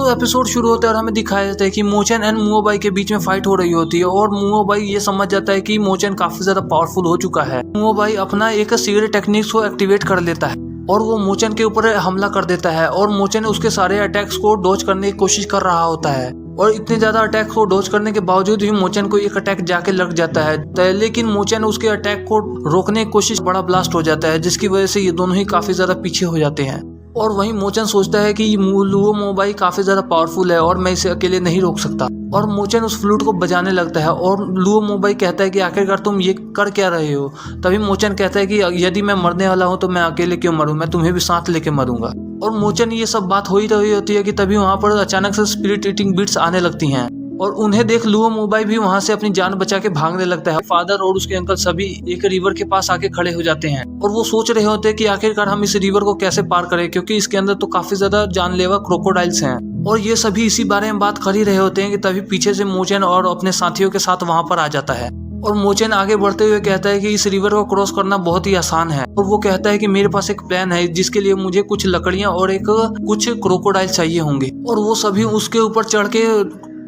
दोस्तों एपिसोड शुरू होता है और हमें दिखाया जाता है कि मोचन एंड मुओबाई के बीच में फाइट हो रही होती है और मुओबाई ये समझ जाता है कि मोचन काफी ज्यादा पावरफुल हो चुका है। मुओबाई अपना एक सीक्रेट टेक्निक्स को एक्टिवेट कर लेता है और वो मोचन के ऊपर हमला कर देता है और मोचन उसके सारे अटैक्स को डॉज करने की कोशिश कर रहा होता है और इतने ज्यादा अटैक को डॉज करने के बावजूद भी मोचन को एक अटैक जाके लग जाता है, लेकिन मोचन उसके अटैक को रोकने की कोशिश बड़ा ब्लास्ट हो जाता है जिसकी वजह से ये दोनों ही काफी ज्यादा पीछे हो जाते हैं। और वहीं मोचन सोचता है कि लुओ मोबाई काफी ज्यादा पावरफुल है और मैं इसे अकेले नहीं रोक सकता और मोचन उस फ्लूट को बजाने लगता है और लुओ मोबाई कहता है कि आखिरकार तुम ये कर क्या रहे हो। तभी मोचन कहता है कि यदि मैं मरने वाला हूँ तो मैं अकेले क्यों मरूं, मैं तुम्हें भी साथ लेके मरूंगा। और मोचन ये सब बात हो ही रही होती है कि तभी वहाँ पर अचानक से स्पिरिट ईटिंग बीट्स आने लगती हैं और उन्हें देख लुओ मोबाई भी वहाँ से अपनी जान बचा के भागने लगता है। फादर और उसके अंकल सभी एक रिवर के पास आके खड़े हो जाते हैं और वो सोच रहे होते हैं कि आखिरकार हम इस रिवर को कैसे पार करें, क्योंकि इसके अंदर तो काफी ज्यादा जानलेवा क्रोकोडाइल्स हैं। और ये सभी इसी बारे में बात कर ही रहे होते हैं कि तभी पीछे से मोचन और अपने साथियों के साथ वहाँ पर आ जाता है और मोचन आगे बढ़ते हुए कहता है कि इस रिवर को क्रॉस करना बहुत ही आसान है और वो कहता है कि मेरे पास एक प्लान है जिसके लिए मुझे कुछ लकड़ियां और कुछ क्रोकोडाइल चाहिए होंगे। और वो सभी उसके ऊपर चढ़ के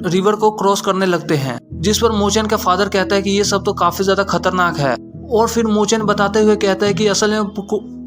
रिवर को क्रॉस करने लगते हैं, जिस पर मोचन का फादर कहता है कि ये सब तो काफी ज्यादा खतरनाक है। और फिर मोचन बताते हुए कहता है कि असल में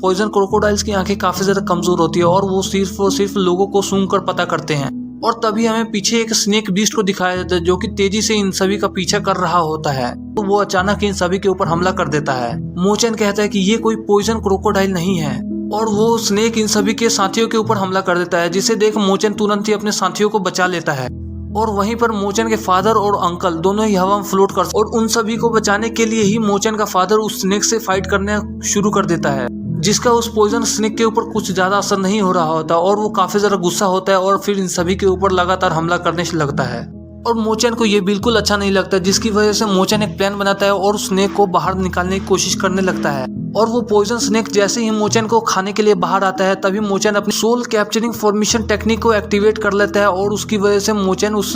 पॉइजन क्रोकोडाइल्स की आंखें काफी ज्यादा कमजोर होती है और वो सिर्फ लोगों को सूंघ कर पता करते हैं। और तभी हमें पीछे एक स्नेक बीस्ट को दिखाया जाता है जो कि तेजी से इन सभी का पीछा कर रहा होता है। तो वो अचानक इन सभी के ऊपर हमला कर देता है। मोचन कहता है कि ये कोई पॉइजन क्रोकोडाइल नहीं है और वो स्नेक इन सभी के साथियों के ऊपर हमला कर देता है, जिसे देख मोचन तुरंत ही अपने साथियों को बचा लेता है। और वहीं पर मोचन के फादर और अंकल दोनों ही हवा में फ्लोट कर और उन सभी को बचाने के लिए ही मोचन का फादर उस स्नेक से फाइट करना शुरू कर देता है, जिसका उस पॉइजन स्नेक के ऊपर कुछ ज्यादा असर नहीं हो रहा होता और वो काफी ज्यादा गुस्सा होता है और फिर इन सभी के ऊपर लगातार हमला करने से लगता है। और मोचन को ये बिल्कुल अच्छा नहीं लगता, जिसकी वजह से मोचन एक प्लान बनाता है और उस स्नेक को बाहर निकालने की कोशिश करने लगता है। और वो पॉइजन स्नेक जैसे ही मोचन को खाने के लिए बाहर आता है तभी मोचन अपनी सोल कैप्चरिंग फॉर्मेशन टेक्निक को एक्टिवेट कर लेता है और उसकी वजह से मोचन उस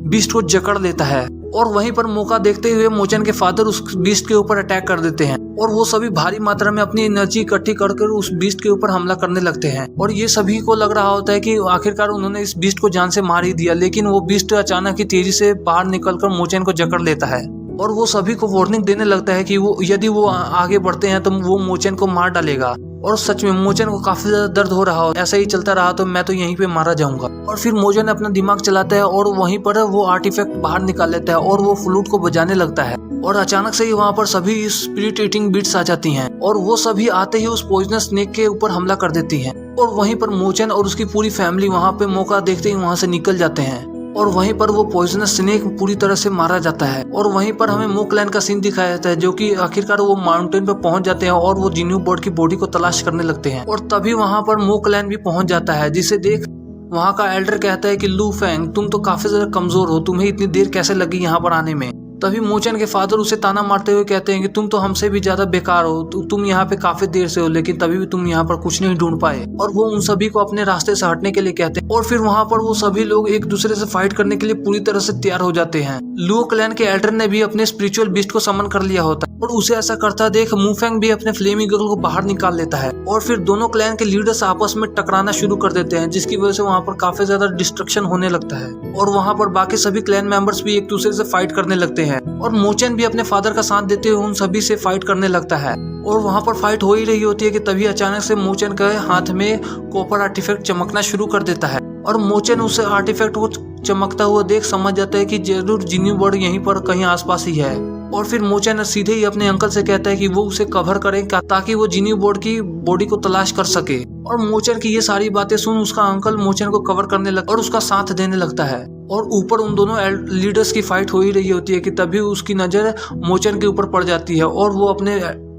बीस्ट को जकड़ लेता है। और वहीं पर मौका देखते हुए मोचन के फादर उस बीस्ट के ऊपर अटैक कर देते हैं और वो सभी भारी मात्रा में अपनी एनर्जी इकट्ठी कर उस बीस्ट के ऊपर हमला करने लगते हैं। और ये सभी को लग रहा होता है कि आखिरकार उन्होंने इस बीस्ट को जान से मार ही दिया, लेकिन वो बीस्ट अचानक ही तेजी से बाहर निकलकर मोचन को जकड़ लेता है और वो सभी को वार्निंग देने लगता है कि यदि वो आगे बढ़ते हैं तो वो मोचन को मार डालेगा। और सच में मोचन को काफी ज्यादा दर्द हो रहा हो, ऐसा ही चलता रहा तो मैं तो यहीं पे मारा जाऊंगा। और फिर मोचन अपना दिमाग चलाता है और वहीं पर वो आर्टिफैक्ट बाहर निकाल लेता है और वो फ्लूट को बजाने लगता है और अचानक से ही वहाँ पर सभी स्पिरिट ईटिंग बीट्स आ जाती हैं और वो सभी आते ही उस पॉइजनस स्नेक के ऊपर हमला कर देती हैं। और वहीं पर मोचन और उसकी पूरी फैमिली वहाँ पे मौका देखते ही वहाँ से निकल जाते हैं और वहीं पर वो पॉइजनस स्नेक पूरी तरह से मारा जाता है। और वहीं पर हमें मो क्लैन का सीन दिखाया जाता है, जो कि आखिरकार वो माउंटेन पर पहुंच जाते हैं और वो जिन्यू बर्ड की बॉडी को तलाश करने लगते हैं। और तभी वहां पर मो क्लैन भी पहुंच जाता है, जिसे देख वहां का एल्डर कहता है कि लू फैंग तुम तो काफी ज्यादा कमजोर हो, तुम्हें इतनी देर कैसे लगी यहाँ पर आने में। तभी मोचन के फादर उसे ताना मारते हुए कहते हैं कि तुम तो हमसे भी ज्यादा बेकार हो, तुम यहाँ पे काफी देर से हो लेकिन तभी भी तुम यहाँ पर कुछ नहीं ढूंढ पाए। और वो उन सभी को अपने रास्ते से हटने के लिए कहते हैं और फिर वहाँ पर वो सभी लोग एक दूसरे से फाइट करने के लिए पूरी तरह से तैयार हो जाते हैं। लुओ क्लैन के एल्डर ने भी अपने स्पिरिचुअल बीस्ट को समन कर लिया होता है और उसे ऐसा करता देख मुफेंग भी अपने फ्लेमी गर्ल को बाहर निकाल लेता है और फिर दोनों क्लैन के लीडर्स आपस में टकराना शुरू कर देते हैं, जिसकी वजह से वहाँ पर काफी ज्यादा डिस्ट्रक्शन होने लगता है और वहाँ पर बाकी सभी क्लैन मेंबर्स भी एक दूसरे से फाइट करने लगते हैं। और मोचन भी अपने फादर का साथ देते हुए उन सभी से फाइट करने लगता है और वहाँ पर फाइट हो ही रही होती है कि तभी अचानक से मोचन के हाथ में कॉपर आर्टिफैक्ट चमकना शुरू कर देता है और मोचन उस आर्टिफैक्ट को चमकता हुआ देख समझ जाता है कि जरूर जिन्यू बर्ड यहीं पर कहीं आसपास ही है। और फिर मोचन सीधे ही अपने अंकल से कहता है कि वो उसे कवर करे ताकि वो जिन्यू बर्ड की बॉडी को तलाश कर सके। और मोचन की ये सारी बातें सुन उसका अंकल मोचन को कवर करने लगता और उसका साथ देने लगता है। और ऊपर उन दोनों लीडर्स की फाइट हो ही रही होती है कि तभी उसकी नजर मोचन के ऊपर पड़ जाती है और वो अपने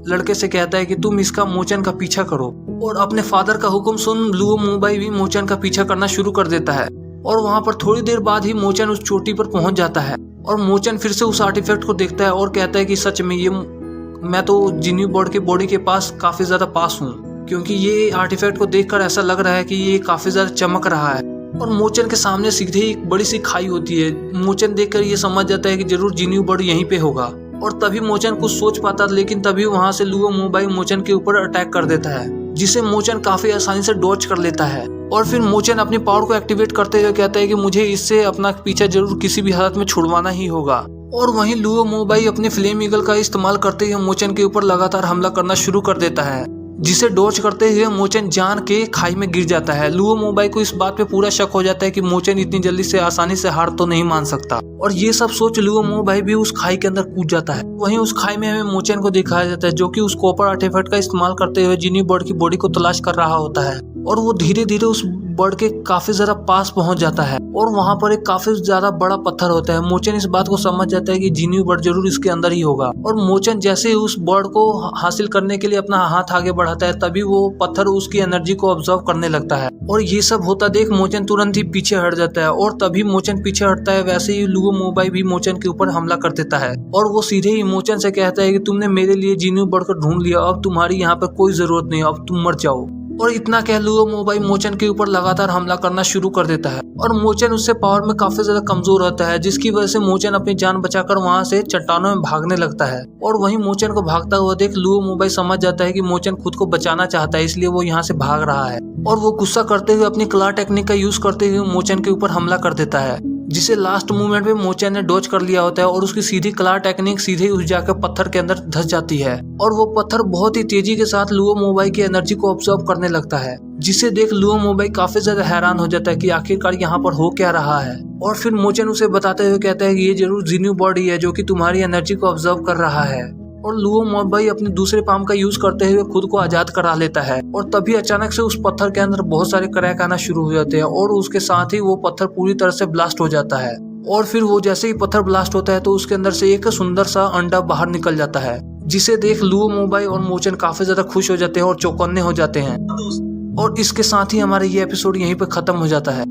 लड़के से कहता है कि तुम इसका मोचन का पीछा करो। और अपने फादर का हुक्म सुन लुओ मोबाई भी मोचन का पीछा करना शुरू कर देता है और वहाँ पर थोड़ी देर बाद ही मोचन उस चोटी पर पहुंच जाता है और मोचन फिर से उस आर्टिफैक्ट को देखता है और कहता है कि सच में ये मैं तो जिन्यू बर्ड के बॉडी के पास काफी ज्यादा पास हूँ, क्योंकि ये आर्टिफैक्ट को देखकर ऐसा लग रहा है कि ये काफी ज्यादा चमक रहा है। और मोचन के सामने सीधे ही एक बड़ी सी खाई होती है। मोचन देखकर ये समझ जाता है कि जरूर जिन्यू बर्ड यहीं पे होगा और तभी मोचन कुछ सोच पाता, लेकिन तभी वहां से लुओ मोबाई मोचन के ऊपर अटैक कर देता है जिसे मोचन काफी आसानी से डॉज कर लेता है। और फिर मोचन अपनी पावर को एक्टिवेट करते हुए कहता है कि मुझे इससे अपना पीछा जरूर किसी भी हालत में छुड़वाना ही होगा। और वहीं लुओ मोबाई अपने फ्लेम ईगल का इस्तेमाल करते हुए मोचन के ऊपर लगातार हमला करना शुरू कर देता है, जिसे डॉज करते हुए मोचन जान के खाई में गिर जाता है। लुओ मोबाई को इस बात पे पूरा शक हो जाता है कि मोचन इतनी जल्दी से आसानी से हार तो नहीं मान सकता, और ये सब सोच लुओ मोबाई भी उस खाई के अंदर कूद जाता है। वहीं उस खाई में हमें मोचन को दिखाया जाता है जो कि उस कॉपर आर्टिफैक्ट का इस्तेमाल करते हुए जिनी बर्ड की बॉडी को तलाश कर रहा होता है, और वो धीरे धीरे उस बर्ड के काफी ज्यादा पास पहुंच जाता है और वहां पर एक काफी ज्यादा बड़ा पत्थर होता है। मोचन इस बात को समझ जाता है कि जिनी बर्ड जरूर इसके अंदर ही होगा, और मोचन जैसे ही उस बर्ड को हासिल करने के लिए अपना हाथ आगे बढ़ाता है तभी वो पत्थर उसकी एनर्जी को ऑब्जर्व करने लगता है। और ये सब होता देख मोचन तुरंत ही पीछे हट जाता है, और तभी मोचन पीछे हटता है वैसे ही लुओ मोबाई भी मोचन के ऊपर हमला कर देता है, और वो सीधे ही मोचन से कहता है कि तुमने मेरे लिए जिनी बर्ड को ढूंढ लिया, अब तुम्हारी यहाँ पे कोई जरूरत नहीं, अब तुम मर जाओ। और इतना कह लुओ मोबाई मोचन के ऊपर लगातार हमला करना शुरू कर देता है, और मोचन उससे पावर में काफी ज्यादा कमजोर होता है, जिसकी वजह से मोचन अपनी जान बचाकर वहां से चट्टानों में भागने लगता है। और वहीं मोचन को भागता हुआ देख लुओ मोबाई समझ जाता है कि मोचन खुद को बचाना चाहता है, इसलिए वो यहाँ से भाग रहा है, और वो गुस्सा करते हुए अपनी क्ला टेक्निक का यूज करते हुए मोचन के ऊपर हमला कर देता है, जिसे लास्ट मोमेंट में मोचन ने डॉज कर लिया होता है, और उसकी सीधी क्ला टेक्निक सीधे उस जाकर पत्थर के अंदर धंस जाती है, और वो पत्थर बहुत ही तेजी के साथ लुओ मोबाई की एनर्जी को ऑब्जर्व करने लगता है, जिसे देख लुओ मोबाई काफी ज्यादा हैरान हो जाता है कि आखिरकार यहाँ पर हो क्या रहा है। और फिर मोचन उसे बताते हुए कहता है कि ये जरूर जिन्यू बर्ड ही है जो कि तुम्हारी एनर्जी को ऑब्जर्व कर रहा है। और लुओ मोबाई अपने दूसरे पाम का यूज करते हुए खुद को आजाद करा लेता है, और तभी अचानक से उस पत्थर के अंदर बहुत सारे क्रैक आना शुरू हो जाते हैं, और उसके साथ ही वो पत्थर पूरी तरह से ब्लास्ट हो जाता है। और फिर वो जैसे ही पत्थर ब्लास्ट होता है तो उसके अंदर से एक सुंदर सा अंडा बाहर निकल जाता है, जिसे देख लुओ मोबाई और मोचन काफी ज्यादा खुश हो जाते हैं और चौकन्ने हो जाते हैं। और इसके साथ ही हमारा ये एपिसोड यहीं पे खत्म हो जाता है।